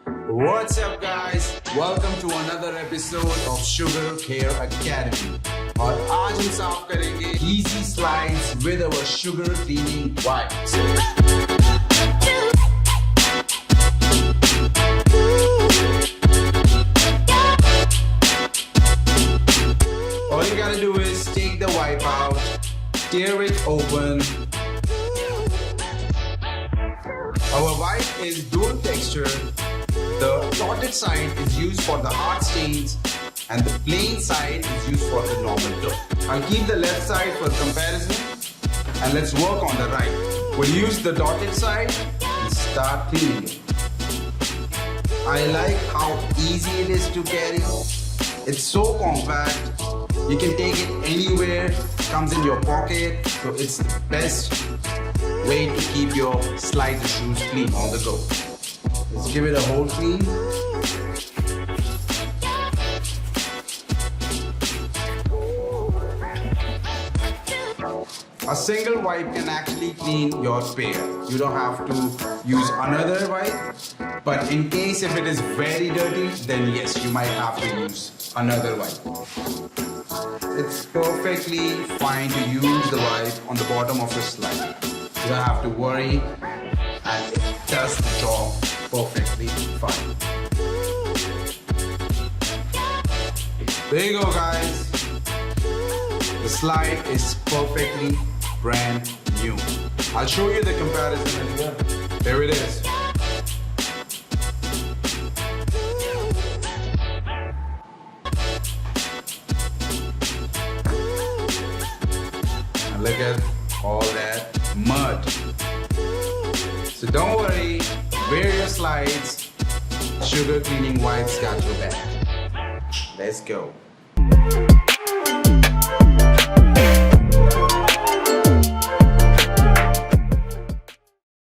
What's up guys? Welcome to another episode of Sugar Care Academy. और आज हम साफ करेंगे Yeezy Slides with our sugar cleaning wipes. All you gotta do is take the wipe out, tear it open. Our wipe is dual texture. The dotted side is used for the hard stains and the plain side is used for the normal dough. I'll keep the left side for comparison and let's work on the right. We'll use the dotted side and start cleaning it. I like how easy it is to carry. It's so compact. You can take it anywhere, comes in your pocket, so it's the best way to keep your slider shoes clean on the go. Let's give it a whole clean. A single wipe can actually clean your pair. You don't have to use another wipe. But in case if it is very dirty, then yes, you might have to use another wipe. It's perfectly fine to use the wipe on the bottom of your slide. You don't have to worry, and it does the job perfectly fine. There you go guys. The slide is perfectly brand new. I'll show you the comparison as well. There it is. And look at all that mud. So don't worry, wear your slides. Sugar cleaning wipes got your back. Let's go.